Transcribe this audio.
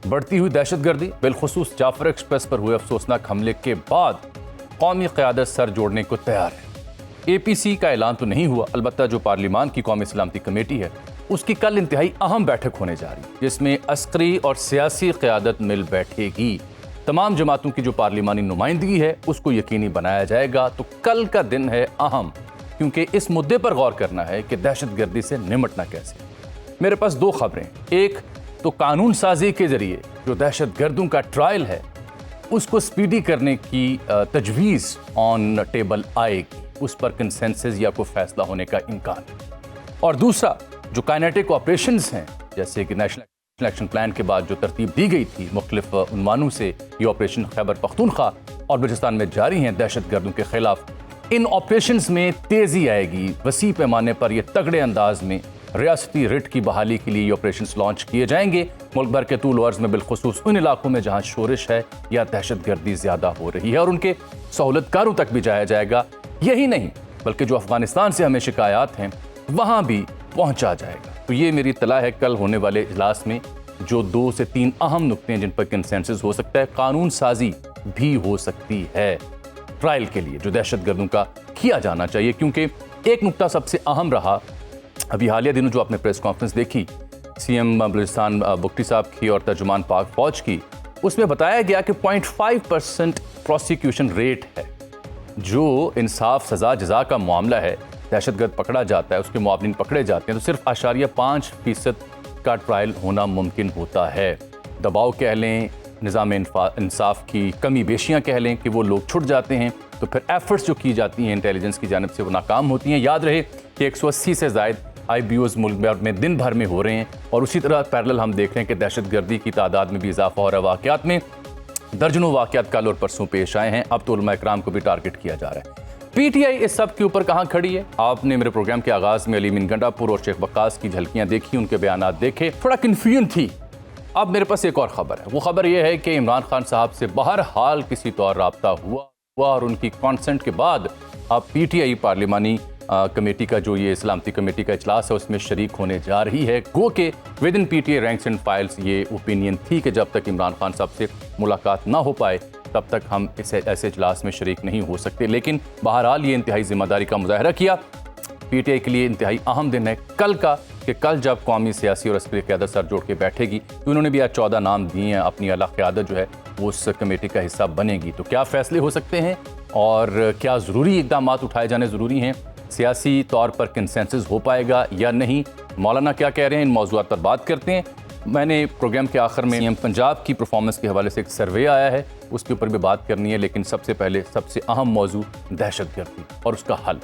बढ़ती हुई दहशतगर्दी, बिलखुसूस जाफर एक्सप्रेस पर हुए अफसोसनाक हमले के बाद कौमी क़यादत सर जोड़ने को तैयार है। APC का ऐलान तो नहीं हुआ, अलबत्ता जो पार्लिमान की कौमी सलामती कमेटी है उसकी कल इंतहाई अहम बैठक होने जा रही है, जिसमें अस्करी और सियासी क़यादत मिल बैठेगी। तमाम जमातों की जो पार्लिमानी नुमाइंदगी है उसको यकीनी बनाया जाएगा। तो कल का दिन है अहम, क्योंकि इस मुद्दे पर गौर करना है कि दहशतगर्दी से निमटना कैसे। मेरे पास दो खबरें, एक तो कानून साजी के जरिए जो दहशतगर्दों का ट्रायल है उसको स्पीडी करने की तजवीज़ ऑन टेबल आएगी, उस पर कंसेंसस या कोई फैसला होने का इम्कान। और दूसरा जो काइनेटिक ऑपरेशंस हैं, जैसे कि नेशनल एक्शन प्लान के बाद जो तरतीब दी गई थी मुख्तलिफ उन्वानों से, ये ऑपरेशन खैबर पख्तूनख्वा और बलूचिस्तान में जारी हैं दहशतगर्दों के खिलाफ। इन ऑपरेशंस में तेज़ी आएगी, वसी पैमाने पर यह तगड़े अंदाज में रियासती रिट की बहाली के लिए ये ऑपरेशंस लॉन्च किए जाएंगे मुल्क भर के तूल अर्ज़ में, बिलखुसूस उन इलाकों में जहां शोरिश है या दहशतगर्दी ज़्यादा हो रही है, और उनके सहूलतकारों तक भी जाया जाएगा। यही नहीं बल्कि जो अफगानिस्तान से हमें शिकायत हैं वहां भी पहुंचा जाएगा। तो ये मेरी इत्तला है कल होने वाले इजलास में जो 2 से 3 अहम नुक्ते हैं जिन पर कंसेंसस हो सकता है, कानून साजी भी हो सकती है ट्रायल के लिए जो दहशतगर्दों का किया जाना चाहिए। क्योंकि एक नुक्ता सबसे अहम रहा, अभी हालिया दिनों जो आपने प्रेस कॉन्फ्रेंस देखी CM बलूचिस्तान बुगटी साहब की और तर्जुमान पाक फौज की, उसमें बताया गया कि 0.5% प्रोसिक्यूशन रेट है। जो इंसाफ सज़ा जज़ा का मामला है, दहशतगर्द पकड़ा जाता है, उसके मुआवनिन पकड़े जाते हैं, तो सिर्फ 0.5% का ट्रायल होना मुमकिन होता है। दबाव कह लें, निज़ाम इंसाफ की कमी बेशियाँ कह लें कि वो लोग छुट जाते हैं, तो फिर एफर्ट्स जो की जाती हैं इंटेलिजेंस की जानिब से वो नाकाम होती हैं। याद रहे कि 180 से ज़ायद IBOs मुल्क भर में दिन भर में हो रहे हैं, और उसी तरह पैरेलल हम देख रहे हैं कि दहशतगर्दी की तादाद में भी इजाफा हो रहा है। वाक़यात में दर्जनों वाक़यात कल और परसों पेश आए हैं, अब तो उलमा इकराम को भी टारगेट किया जा रहा है। PTI इस सब के ऊपर कहाँ खड़ी है? आपने मेरे प्रोग्राम के आगाज़ में अली मीन गंडापुर और शेख वक्कास की झलकियाँ देखी, उनके बयानात देखे, थोड़ा कन्फ्यूजन थी। अब मेरे पास एक और ख़बर है, वो ख़बर यह है कि इमरान खान साहब से बहरहाल किसी तौर रब्ता हुआ और उनकी कॉन्सेंट के बाद अब PTI पार्लिमानी कमेटी का जो ये सलामती कमेटी का इजलास है उसमें शरीक होने जा रही है। गो के with in PTI ranks and files ये ओपिनियन थी कि जब तक इमरान खान साहब से मुलाकात ना हो पाए तब तक हम ऐसे इजलास में शरीक नहीं हो सकते। लेकिन बहरहाल ये इंतहाई जिम्मेदारी का मुजाहरा किया। PTI के लिए इंतहाई अहम दिन है कल का, कि कल जब कौमी सियासी और अस्करी क़यादत सर जोड़ के बैठेगी, तो उन्होंने भी आज 14 नाम दिए हैं, अपनी अलग क़यादत जो है वो उस कमेटी का हिस्सा बनेगी। तो क्या फ़ैसले हो सकते हैं और क्या ज़रूरी इक़दाम उठाए जाने ज़रूरी हैं, सियासी तौर पर कंसेंसस हो पाएगा या नहीं, मौलाना क्या कह रहे हैं, इन मौज़ूआत पर बात करते हैं। मैंने प्रोग्राम के आखिर में CM पंजाब की परफॉर्मेंस के हवाले से एक सर्वे आया है, उसके ऊपर भी बात करनी है, लेकिन सबसे पहले सबसे अहम मौजू दहशतगर्दी और उसका हल।